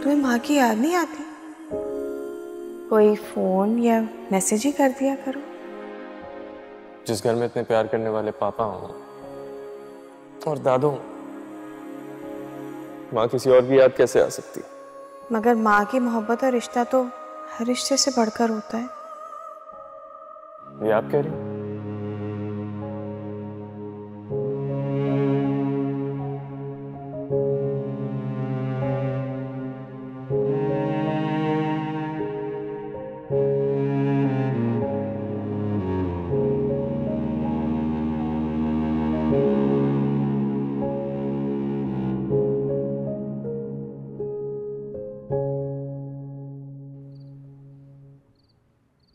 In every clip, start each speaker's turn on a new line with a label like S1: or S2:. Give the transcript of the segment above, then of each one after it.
S1: तुम्हें माँ की याद नहीं आती? कोई फोन या मैसेज ही कर दिया करो।
S2: जिस घर में इतने प्यार करने वाले पापा हों और दादू हों, माँ किसी और की याद कैसे आ सकती?
S1: मगर माँ की मोहब्बत और रिश्ता तो हर रिश्ते से बढ़कर होता है।
S2: ये आप कह रही हैं?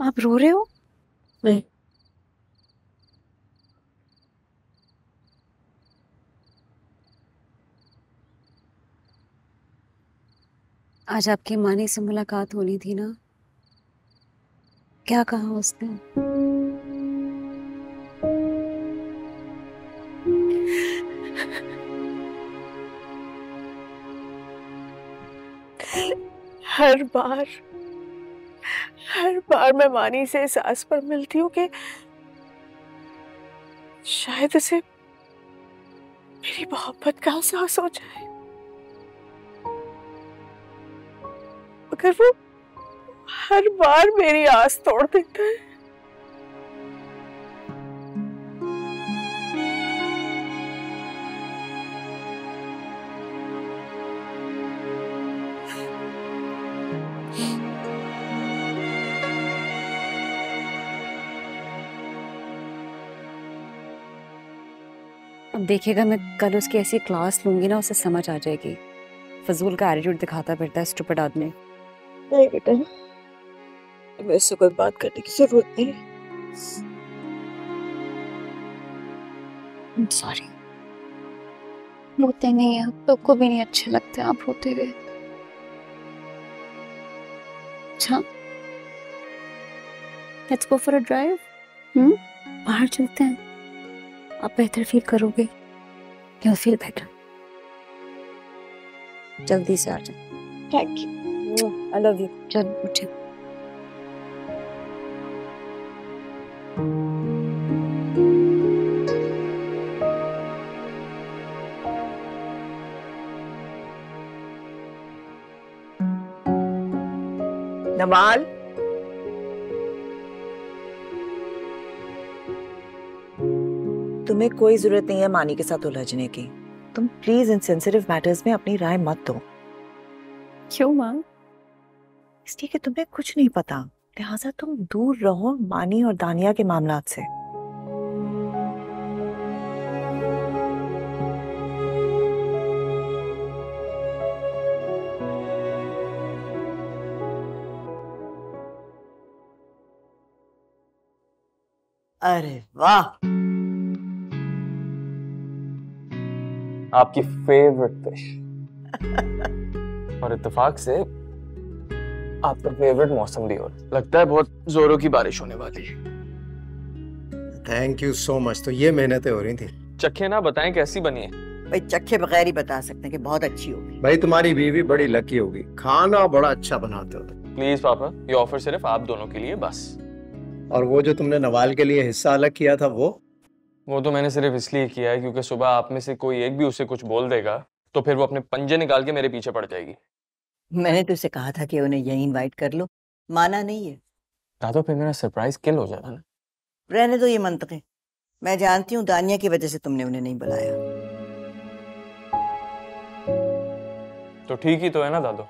S1: आप रो रहे हो?
S3: नहीं। आज आपकी मानी से मुलाकात होनी थी ना, क्या कहा उसने?
S1: हर बार मैं मानी से इस आस पर मिलती हूँ कि शायद उसे मेरी मोहब्बत का एहसास हो जाए, मगर वो हर बार मेरी आस तोड़ देता है।
S3: अब देखिएगा, मैं कल उसकी ऐसी क्लास लूंगी ना, उसे समझ आ जाएगी। फजूल का एटीट्यूड दिखाता फिरता है स्टूपिड आदमी।
S1: नहीं बेटा, मैं इससे कोई बात करने की जरूरत नहीं।
S3: सॉरी। रोते नहीं, आप लोग को भी नहीं अच्छे लगते आप रोते हुए। अच्छा, let's go for a drive. बाहर चलते हैं, आप बेहतर फील करोगे। You feel better. जल्दी से आ जाओ।
S1: Thank you,
S3: I love you. चलो उठे।
S4: नवाल, तुम्हें कोई जरूरत नहीं है मानी के साथ उलझने की। तुम प्लीज इन सेंसिटिव मैटर्स में अपनी राय मत दो।
S3: क्यों माँ?
S4: इसलिए कि तुम्हें कुछ नहीं पता, लिहाजा तुम दूर रहो मानी और दानिया के मामलात से। अरे वाह,
S2: आपकी फेवरेट फिश और इत्तेफाक से आपका फेवरेट मौसम भी हो रहा है। लगता है बहुत जोरों की बारिश होने वाली है।
S5: Thank you so much. तो ये मेहनतें हो रही थी।
S2: चखे ना बताएं कैसी बनी है।
S4: भाई चखे बगैर ही बता सकते हैं कि बहुत अच्छी होगी।
S5: भाई तुम्हारी बीवी बड़ी लकी होगी, खाना बड़ा अच्छा बनाते हो।
S2: प्लीज पापा, ये ऑफर सिर्फ आप दोनों के लिए बस।
S5: और वो जो तुमने नवाल के लिए हिस्सा अलग किया था
S2: वो तो मैंने सिर्फ इसलिए किया है क्योंकि सुबह आप में से कोई एक भी उसे कुछ बोल देगा तो फिर वो अपने पंजे निकाल के मेरे पीछे पड़ जाएगी।
S4: मैंने तो उसे कहा था कि उन्हें यहीं इनवाइट कर लो, माना नहीं है।
S2: दादो फिर मेरा सरप्राइज किल हो जाता ना।
S4: रहने दो ये मंतक़े। मैं जानती हूँ दानिया की वजह से तुमने उन्हें नहीं बुलाया।
S2: तो ठीक ही तो है ना दादो,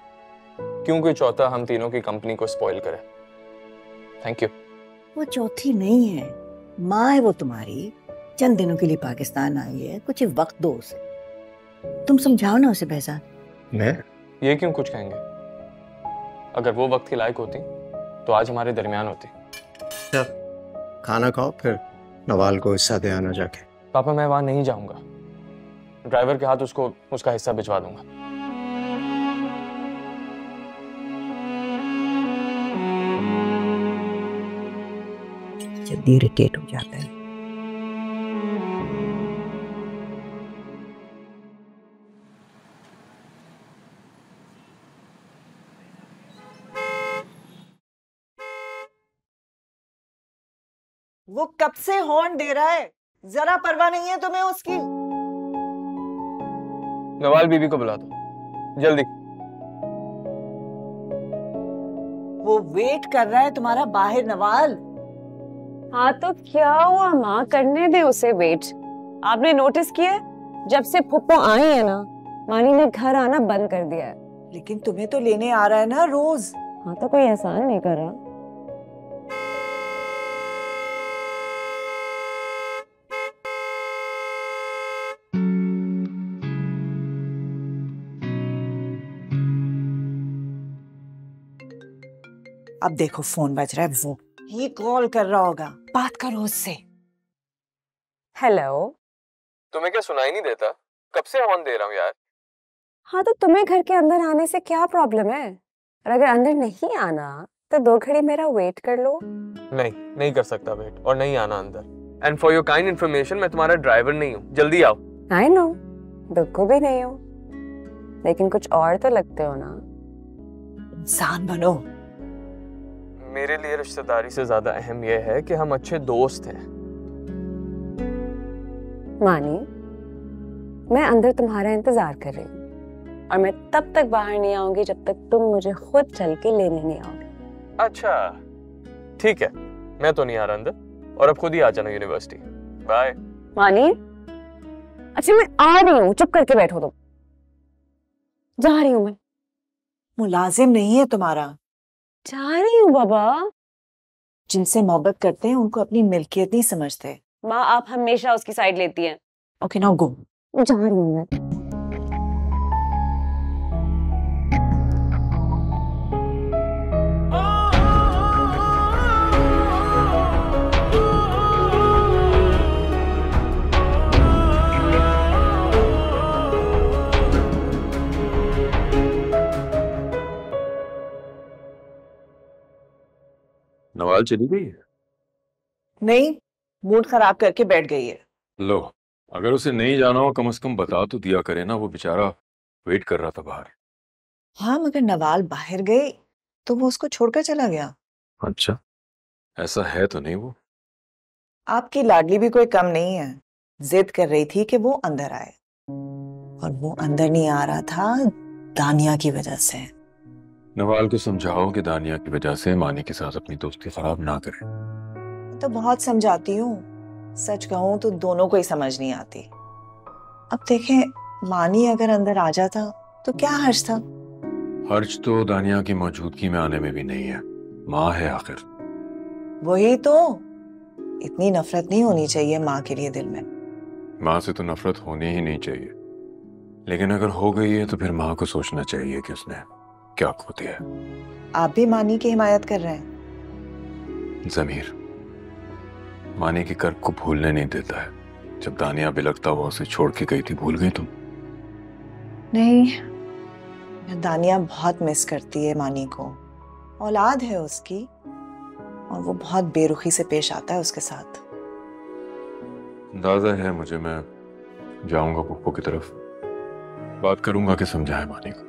S2: क्यों कोई चौथा हम तीनों की कंपनी को स्पॉइल करे। Thank you.
S4: वो चौथी नहीं है, माँ है वो तुम्हारी। चंद दिनों के लिए पाकिस्तान आई है, कुछ वक्त दो उसे। तुम समझाओ ना उसे बहजान।
S5: मैं
S2: ये क्यों कुछ कहेंगे? अगर वो वक्त के लायक होती तो आज हमारे दरमियान होती।
S5: खाना खाओ, फिर नवाल को हिस्सा दे आना जाके।
S2: पापा मैं वहां नहीं जाऊंगा, ड्राइवर के हाथ उसको उसका हिस्सा भिजवा दूंगा।
S4: जल्दी इरिटेट हो जाता है। वो कब से हॉर्न दे रहा है, जरा परवाह नहीं है तुम्हें उसकी?
S2: नवाल बीबी को बुला दो जल्दी।
S4: वो वेट कर रहा है तुम्हारा बाहर, नवाल।
S3: हाँ तो क्या हुआ माँ, करने दे उसे वेट। आपने नोटिस किया जब से फुप्पो आई है ना, मानी ने घर आना बंद कर दिया है।
S4: लेकिन तुम्हें तो लेने आ रहा है ना रोज।
S3: हाँ तो कोई एहसान नहीं कर रहा।
S4: अब देखो फोन बज रहा है, वो ये कॉल कर रहा होगा, बात करो उससे।
S3: हेलो।
S2: तुम्हें क्या सुनाई नहीं देता? कब से हॉर्न दे रहा हूँ यार।
S3: हाँ तो तुम्हें घर के अंदर आने से क्या प्रॉब्लम है? और अगर अंदर नहीं आना तो 2 घड़ी मेरा वेट कर लो।
S2: नहीं कर सकता वेट, और नहीं आना अंदर। And for your kind information, मैं तुम्हारा ड्राइवर नहीं हूँ, जल्दी आओ।
S3: आई नो, दुख भी नहीं हो, लेकिन कुछ और तो लगते हो ना।
S4: इंसान बनो।
S2: मेरे लिए रिश्तेदारी से ज्यादा अहम यह है कि हम अच्छे दोस्त हैं।
S3: मानी, मैं अंदर तुम्हारा इंतजार कर रही हूँ और मैं तब तक बाहर नहीं आऊंगी जब तक तुम मुझे खुद चल के लेने नहीं आओगे।
S2: अच्छा ठीक है, मैं तो नहीं आ रहा अंदर, और अब खुद ही आ जाना यूनिवर्सिटी। बाय।
S3: मानी, अच्छा मैं आ रही हूँ, चुप करके बैठो तुम। जा रही हूँ मैं।
S4: मुलाजिम नहीं है तुम्हारा।
S3: जा रही हूँ बाबा।
S4: जिनसे मोहब्बत करते हैं उनको अपनी मिल्कियत नहीं समझते।
S3: माँ आप हमेशा उसकी साइड लेती हैं।
S4: Okay now go.
S3: जा रही हूँ मैं।
S6: नवाल चली गई है?
S4: नहीं, मूड खराब करके बैठ गई है।
S6: लो, अगर उसे नहीं जाना हो कम से कम बता तो दिया करे ना, वो बेचारा वेट कर रहा था बाहर।
S4: हाँ मगर नवाल बाहर गए तो वो उसको छोड़कर चला गया।
S6: अच्छा, ऐसा है तो नहीं वो?
S4: आपकी लाडली भी कोई कम नहीं है, जिद कर रही थी कि वो अंदर आए, और वो अंदर नहीं आ रहा था दानिया की वजह से।
S6: नवाल को समझाओ कि दानिया की वजह से मानी के साथ अपनी दोस्ती खराब ना करे।
S4: तो बहुत समझाती हूँ, सच कहूँ तो दोनों को ही समझ नहीं आती। अब देखें, मानी अगर अंदर आ जाता तो क्या हर्ज था?
S6: हर्ज तो दानिया की मौजूदगी में आने में भी नहीं है, माँ है आखिर।
S4: वही तो, इतनी नफरत नहीं होनी चाहिए माँ के लिए दिल में।
S6: माँ से तो नफरत होनी ही नहीं चाहिए, लेकिन अगर हो गई है तो फिर माँ को सोचना चाहिए कि उसने क्या खो दिया है।
S4: आप भी मानी की हिमायत कर रहे हैं।
S6: जमीर मानी के कर्क को भूलने नहीं देता है। जब दानिया बिलखता हुआ उसे छोड़ के गई थी, भूल गई तुम?
S4: नहीं, दानिया बहुत मिस करती है मानी को। औलाद है उसकी और वो बहुत बेरुखी से पेश आता है उसके साथ।
S6: अंदाजा है मुझे, मैं जाऊंगा पुप्पो की तरफ, बात करूंगा कि समझाए मानी को।